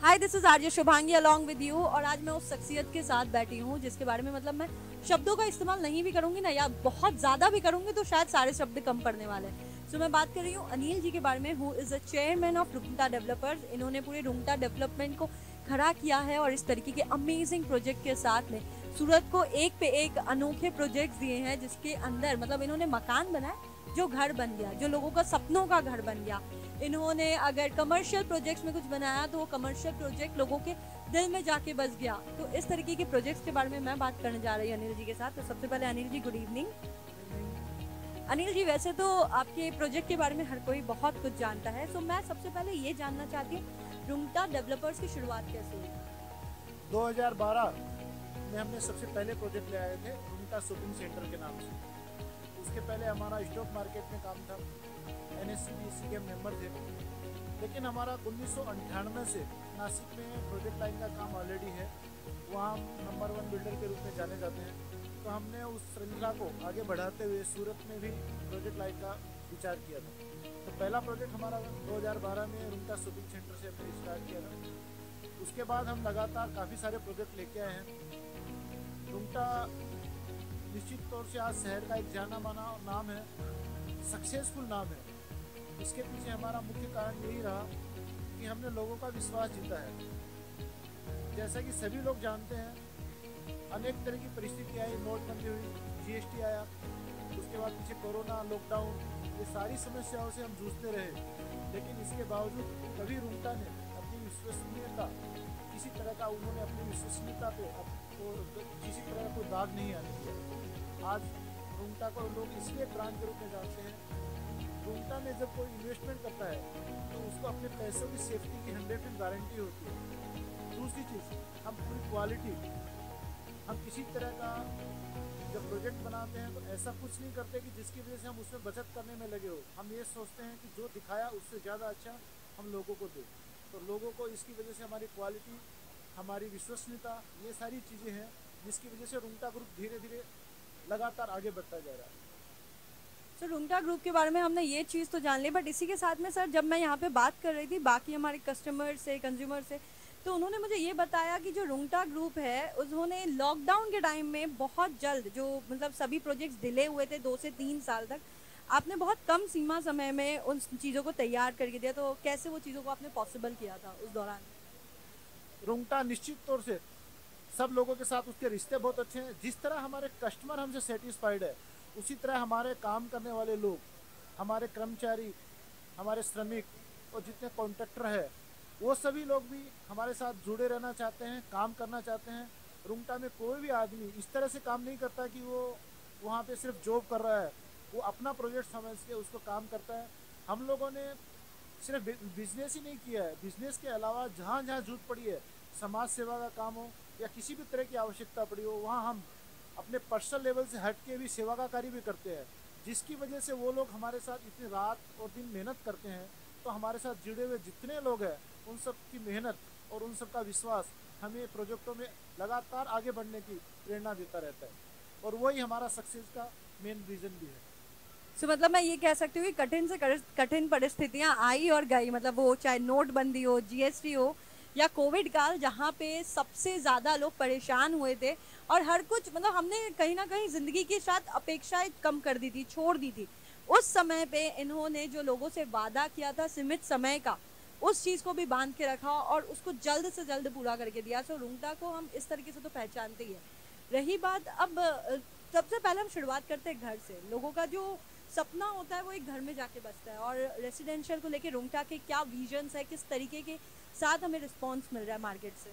Hi, this is RJ Shubhangi along with you. और आज मैं उस शख्सियत के साथ बैठी हूँ जिसके बारे में मैं शब्दों का इस्तेमाल नहीं भी करूंगी ना, या बहुत ज़्यादा भी करूंगी तो शायद सारे शब्द कम पड़ने वाले हैं। सो मैं बात कर रही हूँ अनिल जी के बारे में, who is the chairman of Rungta developers. इन्होंने पूरे रुंगटा डेवलपमेंट को खड़ा किया है और इस तरीके के अमेजिंग प्रोजेक्ट के साथ में सूरत को एक पे एक अनोखे प्रोजेक्ट्स दिए हैं, जिसके अंदर इन्होंने मकान बनाए जो घर बन गया, जो लोगों का सपनों का घर बन गया। इन्होंने अगर कमर्शियल प्रोजेक्ट्स में कुछ बनाया तो वो कमर्शियल प्रोजेक्ट लोगों के दिल में जाके बस गया। तो इस तरीके के प्रोजेक्ट्स के बारे में मैं बात करने जा रही हूँ अनिल जी के साथ। तो सबसे पहले अनिल जी, गुड इवनिंग। अनिल जी, वैसे तो आपके प्रोजेक्ट के बारे में हर कोई बहुत कुछ जानता है, सो मैं सबसे पहले ये जानना चाहती हूँ रुंगटा डेवलपर्स की शुरुआत कैसे हुई? 2012 में हमने सबसे पहले प्रोजेक्ट ले आए थे रुंगटा शॉपिंग सेंटर के नाम से। उसके पहले हमारा स्टॉक मार्केट में काम था, NSCDC के मेंबर थे। लेकिन हमारा 1998 से नासिक में प्रोजेक्ट लाइन का काम ऑलरेडी है, वहाँ हम नंबर 1 बिल्डर के रूप में जाने जाते हैं। तो हमने उस श्रृंखला को आगे बढ़ाते हुए सूरत में भी प्रोजेक्ट लाइन का विचार किया था। तो पहला प्रोजेक्ट हमारा 2012 में रुंगटा शॉपिंग सेंटर से हमने स्टार्ट किया था। उसके बाद हम लगातार काफ़ी सारे प्रोजेक्ट लेके आए हैं। रुंगटा निश्चित तौर से आज शहर का एक जाना माना नाम है, सक्सेसफुल नाम है। इसके पीछे हमारा मुख्य कारण यही रहा कि हमने लोगों का विश्वास जीता है। जैसा कि सभी लोग जानते हैं, अनेक तरह की परिस्थिति आई, नोटबंदी हुई, GST आया, उसके बाद पीछे कोरोना, लॉकडाउन, ये सारी समस्याओं से हम जूझते रहे। लेकिन इसके बावजूद कभी रुंगटा ने अपनी विश्वसनीयता, किसी तरह का उन्होंने अपनी विश्वसनीयता पे किसी तरह का कोई दाग नहीं आने दिया। आज रुंगटा को लोग इसलिए ब्रांड के रूप में जानते हैं। रुंगटा में जब कोई इन्वेस्टमेंट करता है तो उसको अपने पैसों की सेफ्टी की 100% गारंटी होती है। दूसरी चीज़, हम पूरी क्वालिटी, हम किसी तरह का जब प्रोजेक्ट बनाते हैं तो ऐसा कुछ नहीं करते कि जिसकी वजह से हम उसमें बचत करने में लगे हो। हम ये सोचते हैं कि जो दिखाया उससे ज़्यादा अच्छा हम लोगों को दें। तो लोगों को इसकी वजह से हमारी क्वालिटी, हमारी विश्वसनीयता, ये सारी चीज़ें हैं जिसकी वजह से रुंगटा ग्रुप धीरे धीरे लगातार आगे बढ़ता जा रहा है। सर, रुंगटा ग्रुप के बारे में हमने ये चीज़ तो जान ली, बट इसी के साथ में सर, जब मैं यहाँ पे बात कर रही थी बाकी हमारे कस्टमर से, कंज्यूमर से, तो उन्होंने मुझे ये बताया कि जो रुंगटा ग्रुप है उन्होंने लॉकडाउन के टाइम में बहुत जल्द जो सभी प्रोजेक्ट्स डिले हुए थे 2 से 3 साल तक, आपने बहुत कम सीमा समय में उन चीज़ों को तैयार करके दिया। तो कैसे वो चीज़ों को आपने पॉसिबल किया था उस दौरान? रुंगटा निश्चित तौर से सब लोगों के साथ उसके रिश्ते बहुत अच्छे हैं। जिस तरह हमारे कस्टमर हमसे सेटिस्फाइड है, उसी तरह हमारे काम करने वाले लोग, हमारे कर्मचारी, हमारे श्रमिक और जितने कॉन्ट्रैक्टर है, वो सभी लोग भी हमारे साथ जुड़े रहना चाहते हैं, काम करना चाहते हैं। रुंगटा में कोई भी आदमी इस तरह से काम नहीं करता कि वो वहाँ पे सिर्फ जॉब कर रहा है। वो अपना प्रोजेक्ट समझ के उसको काम करता है। हम लोगों ने सिर्फ बिजनेस ही नहीं किया है, बिजनेस के अलावा जहाँ जहाँ जरूरत पड़ी है, समाज सेवा का काम हो या किसी भी तरह की आवश्यकता पड़ी हो, वहाँ हम अपने पर्सनल लेवल से हट के भी सेवा का कार्य भी करते हैं। जिसकी वजह से वो लोग हमारे साथ इतनी रात और दिन मेहनत करते हैं। तो हमारे साथ जुड़े हुए जितने लोग हैं, उन सब की मेहनत और उन सब का विश्वास हमें प्रोजेक्टों में लगातार आगे बढ़ने की प्रेरणा देता रहता है। और वही हमारा सक्सेस का मेन रीज़न भी है। सो मैं ये कह सकती हूँ कि कठिन से कठिन परिस्थितियाँ आई और गई, वो चाहे नोटबंदी हो, GST हो, या कोविड काल, जहाँ पे सबसे ज़्यादा लोग परेशान हुए थे और हर कुछ हमने कहीं ना कहीं ज़िंदगी के साथ अपेक्षाएं कम कर दी थी, छोड़ दी थी। उस समय पे इन्होंने जो लोगों से वादा किया था सीमित समय का, उस चीज़ को भी बांध के रखा और उसको जल्द से जल्द पूरा करके दिया। सो रुंगटा को हम इस तरीके से तो पहचानते ही है। रही बात अब, सबसे पहले हम शुरुआत करते हैं घर से। लोगों का जो सपना होता है वो एक घर में जाके बसता है, और रेसिडेंशियल को लेके रुंगटा के क्या विजन्स है, किस तरीके के साथ हमें रिस्पांस मिल रहा है मार्केट से?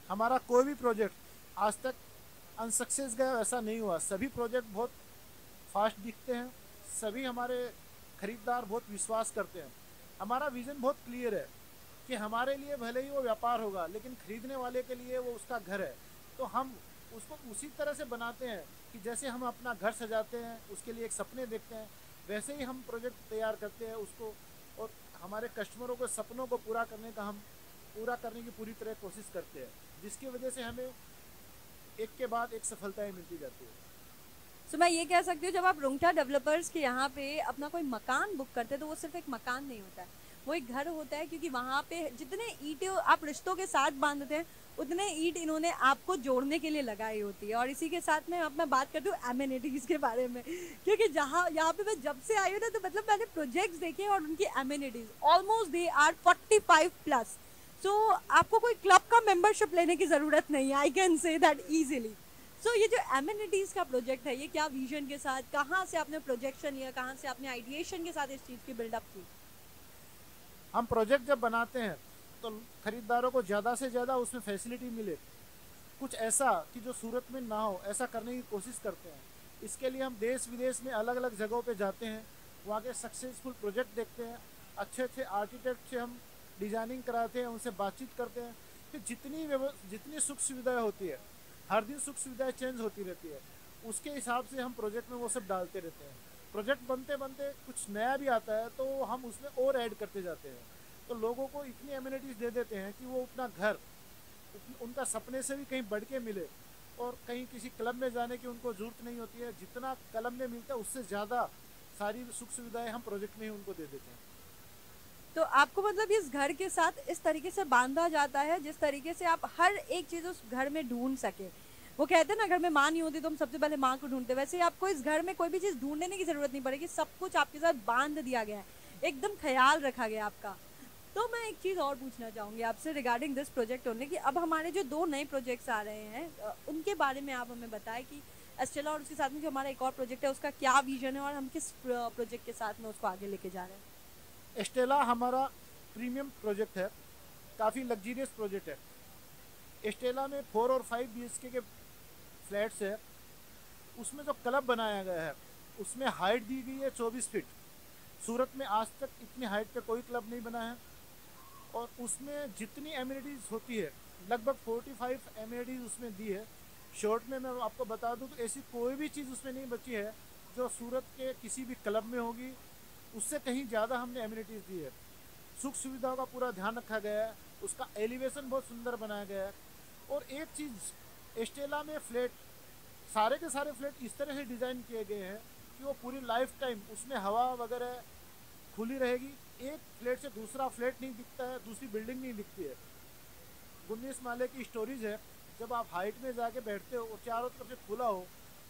हमारा कोई भी प्रोजेक्ट आज तक अनसक्सेस गया ऐसा नहीं हुआ। सभी प्रोजेक्ट बहुत फास्ट दिखते हैं, सभी हमारे खरीदार बहुत विश्वास करते हैं। हमारा विज़न बहुत क्लियर है कि हमारे लिए भले ही वो व्यापार होगा, लेकिन खरीदने वाले के लिए वो उसका घर है। तो हम उसको उसी तरह से बनाते हैं कि जैसे हम अपना घर सजाते हैं, उसके लिए एक सपने देखते हैं, वैसे ही हम प्रोजेक्ट तैयार करते हैं उसको। और हमारे कस्टमरों को सपनों को पूरा करने की पूरी तरह कोशिश करते हैं, जिसकी वजह से हमें एक के बाद एक सफलताएं मिलती जाती है। सो मैं ये कह सकती हूँ, जब आप रुंगटा डेवलपर्स के यहाँ पे अपना कोई मकान बुक करते हैं तो वो सिर्फ एक मकान नहीं होता है, वो एक घर होता है, क्योंकि वहाँ पे जितने ईंटें आप रिश्तों के साथ बांधते हैं, उतने ईंट इन्होंने आपको जोड़ने के लिए लगाई होती है। और इसी के साथ में अब मैं बात करती हूँ एमिनिटीज़ के बारे में, क्योंकि जहाँ यहाँ पे मैं जब से आई हूँ ना, तो मतलब मैंने प्रोजेक्ट्स देखे और उनकी एमिनिटीज़ ऑलमोस्ट दे आर 45+। सो आपको कोई क्लब का मेंबरशिप लेने की ज़रूरत नहीं है, I can say that easily. So ये जो एमिनिटीज़ का प्रोजेक्ट है, ये क्या विजन के साथ, कहाँ से आपने प्रोजेक्शन लिया, कहाँ से आपने आइडिएशन के साथ इस चीज़ की बिल्डअप की? हम प्रोजेक्ट जब बनाते हैं तो खरीदारों को ज़्यादा से ज़्यादा उसमें फैसिलिटी मिले, कुछ ऐसा कि जो सूरत में ना हो, ऐसा करने की कोशिश करते हैं। इसके लिए हम देश विदेश में अलग अलग जगहों पे जाते हैं, वहाँ के सक्सेसफुल प्रोजेक्ट देखते हैं, अच्छे अच्छे आर्किटेक्ट से हम डिजाइनिंग कराते हैं, उनसे बातचीत करते हैं। फिर जितनी सुख सुविधाएं होती है, हर दिन सुख सुविधाएं चेंज होती रहती है, उसके हिसाब से हम प्रोजेक्ट में वो सब डालते रहते हैं। प्रोजेक्ट बनते बनते कुछ नया भी आता है तो हम उसमें और ऐड करते जाते हैं। तो लोगों को इतनी एमिनिटीज़ दे देते हैं कि वो अपना घर उनका सपने से भी कहीं बढ़ के मिले, और कहीं किसी क्लब में जाने की उनको ज़रूरत नहीं होती है। जितना क्लब में मिलता है उससे ज़्यादा सारी सुख सुविधाएं हम प्रोजेक्ट में ही उनको दे देते हैं। तो आपको मतलब इस घर के साथ इस तरीके से बांधा जाता है जिस तरीके से आप हर एक चीज़ उस घर में ढूंढ सके। वो कहते हैं ना, घर में माँ नहीं होती तो हम सबसे पहले माँ को ढूंढते, वैसे ही आपको इस घर में कोई भी चीज़ ढूंढने की ज़रूरत नहीं पड़ेगी, सब कुछ आपके साथ बांध दिया गया है, एकदम ख्याल रखा गया आपका। तो मैं एक चीज़ और पूछना चाहूँगी आपसे रिगार्डिंग दिस प्रोजेक्ट ओनली, कि अब हमारे जो 2 नए प्रोजेक्ट्स आ रहे हैं, उनके बारे में आप हमें बताएं कि एस्टेला और उसके साथ में जो हमारा एक और प्रोजेक्ट है उसका क्या विजन है और हम किस प्रोजेक्ट के साथ में उसको आगे लेके जा रहे हैं। एस्टेला हमारा प्रीमियम प्रोजेक्ट है, काफ़ी लग्जीरियस प्रोजेक्ट है। एस्टेला में 4 और 5 BHK के फ्लैट्स है। उसमें जो क्लब बनाया गया है उसमें हाइट दी गई है 24 फीट। सूरत में आज तक इतनी हाइट पे कोई क्लब नहीं बना है। और उसमें जितनी एमिनिटीज़ होती है लगभग 45 एमिनिटीज़ उसमें दी है। शॉर्ट में मैं आपको बता दूं तो ऐसी कोई भी चीज़ उसमें नहीं बची है जो सूरत के किसी भी क्लब में होगी, उससे कहीं ज़्यादा हमने एमिनिटीज़ दी है। सुख सुविधाओं का पूरा ध्यान रखा गया है, उसका एलिवेशन बहुत सुंदर बनाया गया है। और एक चीज़, एस्टेला में फ्लैट, सारे के सारे फ्लैट इस तरह से डिज़ाइन किए गए हैं कि वो पूरी लाइफ टाइम उसमें हवा वगैरह खुली रहेगी। एक फ्लैट से दूसरा फ्लैट नहीं दिखता है, दूसरी बिल्डिंग नहीं दिखती है। 19 माले की स्टोरीज है। जब आप हाइट में जाके बैठते हो और चारों तरफ से खुला हो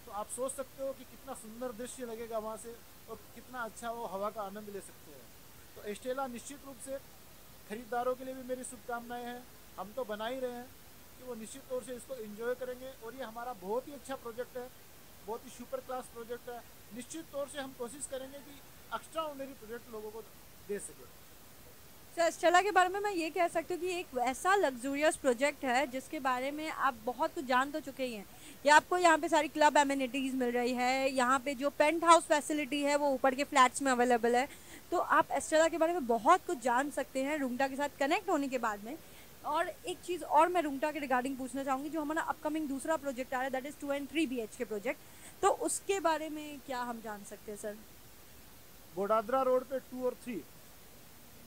तो आप सोच सकते हो कि कितना सुंदर दृश्य लगेगा वहाँ से, और कितना अच्छा वो हवा का आनंद ले सकते हैं। तो एस्टेला निश्चित रूप से खरीदारों के लिए भी मेरी शुभकामनाएं हैं। हम तो बना ही रहे हैं कि वो निश्चित तौर से इसको एंजॉय करेंगे। और ये हमारा बहुत ही अच्छा प्रोजेक्ट है, बहुत ही सुपर क्लास प्रोजेक्ट है। निश्चित तौर से हम कोशिश करेंगे कि एक्स्ट्रा ऑर्डिनरी प्रोजेक्ट लोगों को दे सके। सर एस्टेला के बारे में मैं ये कह सकती हूँ कि एक ऐसा लग्जूरियस प्रोजेक्ट है जिसके बारे में आप बहुत कुछ जान तो चुके ही हैं। ये आपको यहाँ पे सारी क्लब एमिनिटीज़ मिल रही है, यहाँ पे जो पेंट हाउस फैसिलिटी है वो ऊपर के फ्लैट्स में अवेलेबल है। तो आप एस्टेला के बारे में बहुत कुछ जान सकते हैं रूंगटा के साथ कनेक्ट होने के बाद में। और एक चीज़ और मैं रूंगटा के रिगार्डिंग पूछना चाहूँगी, जो हमारा अपकमिंग दूसरा प्रोजेक्ट आ रहा है that is 2 and 3 BHK project, तो उसके बारे में क्या हम जान सकते हैं सर? बोडादरा रोड पे 2 और 3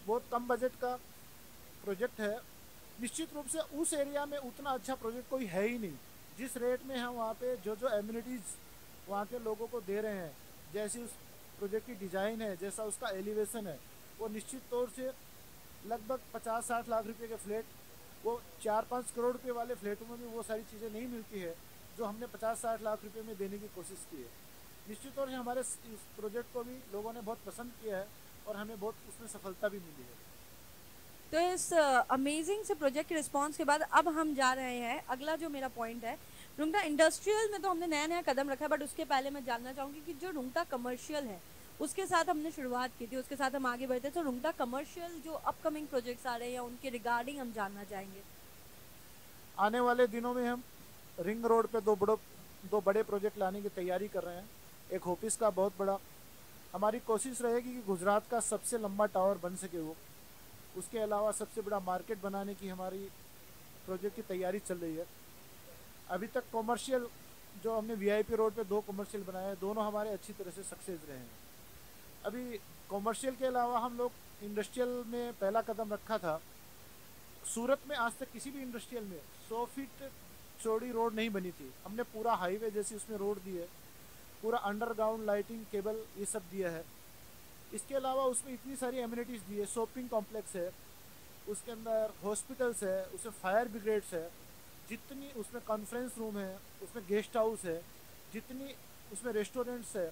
बहुत कम बजट का प्रोजेक्ट है। निश्चित रूप से उस एरिया में उतना अच्छा प्रोजेक्ट कोई है ही नहीं। जिस रेट में हम वहाँ पे जो जो एमिनिटीज़ वहाँ के लोगों को दे रहे हैं, जैसी उस प्रोजेक्ट की डिज़ाइन है, जैसा उसका एलिवेशन है, वो निश्चित तौर से लगभग 50-60 लाख रुपए के फ्लैट, वो 4-5 करोड़ रुपए वाले फ्लैटों में भी वो सारी चीज़ें नहीं मिलती है जो हमने 50-60 लाख रुपए में देने की कोशिश की है। निश्चित तौर से हमारे इस प्रोजेक्ट को भी लोगों ने बहुत पसंद किया है और हमें बहुत उसमें सफलता भी मिली है। तो इस अमेजिंग से प्रोजेक्ट के रिस्पांस के बाद अब हम जा रहे हैं अगला जो मेरा पॉइंट है, रुंगटा इंडस्ट्रियल में तो हमने नया नया कदम रखा है, बट उसके पहले मैं जानना चाहूँगी कि जो रुंगटा कमर्शियल है उसके साथ हमने शुरुआत की थी, उसके साथ हम आगे बढ़ते, तो रुंगटा कमर्शियल जो अपकमिंग प्रोजेक्ट्स आ रहे हैं उनके रिगार्डिंग हम जानना चाहेंगे। आने वाले दिनों में हम रिंग रोड पे दो बड़े प्रोजेक्ट लाने की तैयारी कर रहे हैं। एक ऑफिस का बहुत बड़ा, हमारी कोशिश रहेगी कि गुजरात का सबसे लंबा टावर बन सके वो। उसके अलावा सबसे बड़ा मार्केट बनाने की हमारी प्रोजेक्ट की तैयारी चल रही है। अभी तक कॉमर्शियल जो हमने VIP रोड पे 2 कॉमर्शियल बनाए हैं, दोनों हमारे अच्छी तरह से सक्सेस रहे हैं। अभी कॉमर्शियल के अलावा हम लोग इंडस्ट्रियल में पहला कदम रखा था। सूरत में आज तक किसी भी इंडस्ट्रियल में 100 फीट चौड़ी रोड नहीं बनी थी। हमने पूरा हाईवे जैसी उसमें रोड दी है, पूरा अंडरग्राउंड लाइटिंग केबल ये सब दिया है। इसके अलावा उसमें इतनी सारी एमिनिटीज़ दी है, शॉपिंग कॉम्प्लेक्स है, उसके अंदर हॉस्पिटल्स है, उसमें फायर ब्रिगेड्स है, जितनी उसमें कॉन्फ्रेंस रूम है, उसमें गेस्ट हाउस है, जितनी उसमें रेस्टोरेंट्स है,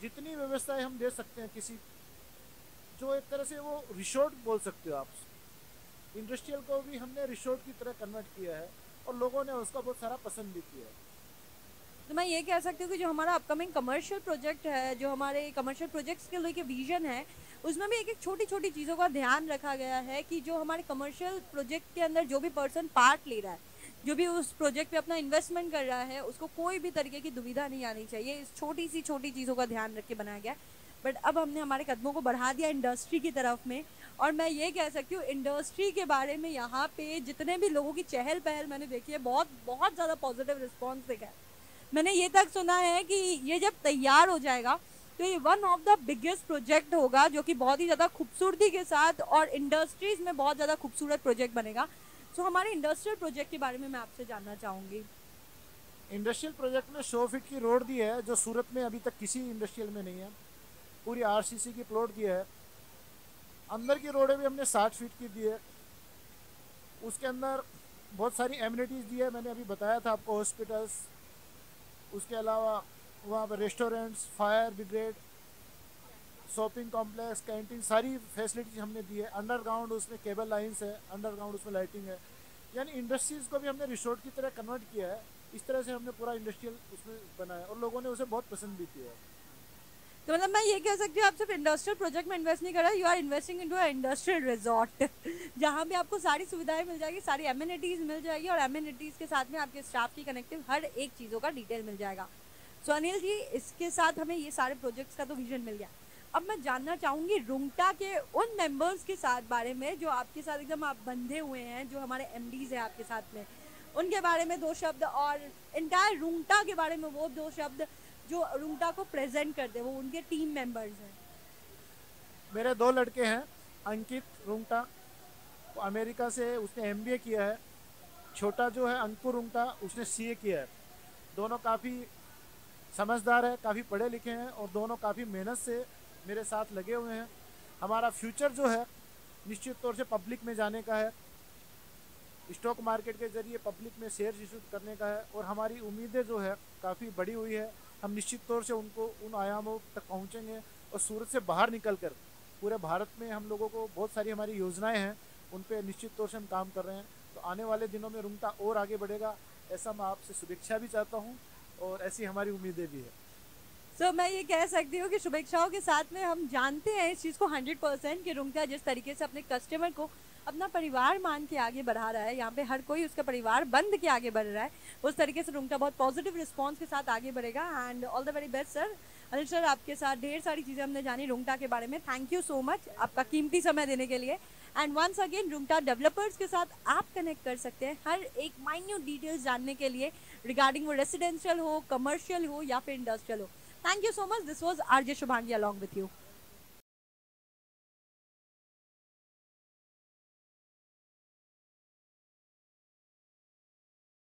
जितनी व्यवस्थाएं हम दे सकते हैं किसी, जो एक तरह से वो रिसोर्ट बोल सकते हो आप। इंडस्ट्रियल को भी हमने रिसोर्ट की तरह कन्वर्ट किया है और लोगों ने उसका बहुत सारा पसंद भी किया है। तो मैं ये कह सकती हूँ कि जो हमारा अपकमिंग कमर्शियल प्रोजेक्ट है, जो हमारे कमर्शियल प्रोजेक्ट्स के लेके विजन है, उसमें भी एक एक छोटी छोटी चीज़ों का ध्यान रखा गया है कि जो हमारे कमर्शियल प्रोजेक्ट के अंदर जो भी पर्सन पार्ट ले रहा है, जो भी उस प्रोजेक्ट पे अपना इन्वेस्टमेंट कर रहा है, उसको कोई भी तरीके की दुविधा नहीं आनी चाहिए। इस छोटी चीज़ों का ध्यान रख के बनाया गया है। बट अब हमने हमारे कदमों को बढ़ा दिया इंडस्ट्री की तरफ में, और मैं ये कह सकती हूँ इंडस्ट्री के बारे में यहाँ पे जितने भी लोगों की चहल पहल मैंने देखी है, बहुत बहुत ज़्यादा पॉजिटिव रिस्पॉन्स देखा है। मैंने ये तक सुना है कि ये जब तैयार हो जाएगा तो ये one of the biggest project होगा, जो कि बहुत ही ज़्यादा खूबसूरती के साथ और इंडस्ट्रीज में बहुत ज़्यादा खूबसूरत प्रोजेक्ट बनेगा। सो हमारे इंडस्ट्रियल प्रोजेक्ट के बारे में मैं आपसे जानना चाहूँगी। इंडस्ट्रियल प्रोजेक्ट में 100 फीट की रोड दी है, जो सूरत में अभी तक किसी इंडस्ट्रियल में नहीं है। पूरी आरसीसी की प्लॉट दिया है। अंदर की रोडें भी हमने 60 फीट की दी है। उसके अंदर बहुत सारी एमिनिटीज़ दी है, मैंने अभी बताया था आपको, हॉस्पिटल्स, उसके अलावा वहाँ पर restaurants, fire brigade, shopping complex, canteen, सारी फैसिलिटीज हमने दी है। अंडरग्राउंड उसमें केबल लाइंस है, अंडरग्राउंड उसमें लाइटिंग है। यानी इंडस्ट्रीज़ को भी हमने रिसोर्ट की तरह कन्वर्ट किया है। इस तरह से हमने पूरा इंडस्ट्रियल उसमें बनाया और लोगों ने उसे बहुत पसंद भी किया है। तो मतलब मैं ये कह सकती हूँ आप सिर्फ इंडस्ट्रियल प्रोजेक्ट में इन्वेस्ट नहीं कर रहे, you are investing into a industrial resort जहाँ पे आपको सारी सुविधाएं मिल जाएगी, सारी एमिनिटीज़ मिल जाएगी, और एमिनिटीज़ के साथ में आपके स्टाफ की कनेक्टिव हर एक चीज़ों का डिटेल मिल जाएगा। सो अनिल जी, इसके साथ हमें ये सारे प्रोजेक्ट्स का तो विजन मिल गया। अब मैं जानना चाहूँगी रुंगटा के उन मेंबर्स के साथ बारे में जो आपके साथ एकदम आप बंधे हुए हैं, जो हमारे एमडीज़ हैं आपके साथ में, उनके बारे में दो शब्द, और इंटायर रुंगटा के बारे में वो दो शब्द जो रुंगटा को प्रेजेंट करते हैं, वो उनके टीम मेंबर्स हैं। मेरे 2 लड़के हैं, अंकित रुंगटा, वो अमेरिका से, उसने एमबीए किया है। छोटा जो है अंकुर रुंगटा, उसने सीए किया है। दोनों काफ़ी समझदार है, काफ़ी पढ़े लिखे हैं और दोनों काफ़ी मेहनत से मेरे साथ लगे हुए हैं। हमारा फ्यूचर जो है निश्चित तौर से पब्लिक में जाने का है, स्टॉक मार्केट के ज़रिए पब्लिक में शेयर इशू करने का है, और हमारी उम्मीदें जो है काफ़ी बड़ी हुई है। हम निश्चित तौर से उनको उन आयामों तक पहुंचेंगे और सूरत से बाहर निकलकर पूरे भारत में हम लोगों को बहुत सारी हमारी योजनाएं हैं, उन पे निश्चित तौर से हम काम कर रहे हैं। तो आने वाले दिनों में रुंगटा और आगे बढ़ेगा, ऐसा मैं आपसे शुभेच्छा भी चाहता हूँ और ऐसी हमारी उम्मीदें भी है। सो मैं ये कह सकती हूँ कि शुभेच्छाओं के साथ में हम जानते हैं इस चीज़ को 100% कि रुंगटा जिस तरीके से अपने कस्टमर को अपना परिवार मान के आगे बढ़ा रहा है, यहाँ पे हर कोई उसका परिवार बंद के आगे बढ़ रहा है, उस तरीके से रुंगटा बहुत पॉजिटिव रिस्पांस के साथ आगे बढ़ेगा। And all the very best sir. Anil sir, आपके साथ ढेर सारी चीज़ें हमने जानी रुंगटा के बारे में। थैंक यू सो मच आपका कीमती समय देने के लिए। And once again, Rungta developers के साथ आप कनेक्ट कर सकते हैं हर एक माइन्यूट डिटेल्स जानने के लिए, रिगार्डिंग वो रेसिडेंशियल हो, कमर्शियल हो या फिर इंडस्ट्रियल हो। Thank you so much. This was RJ Shubhangi along with you.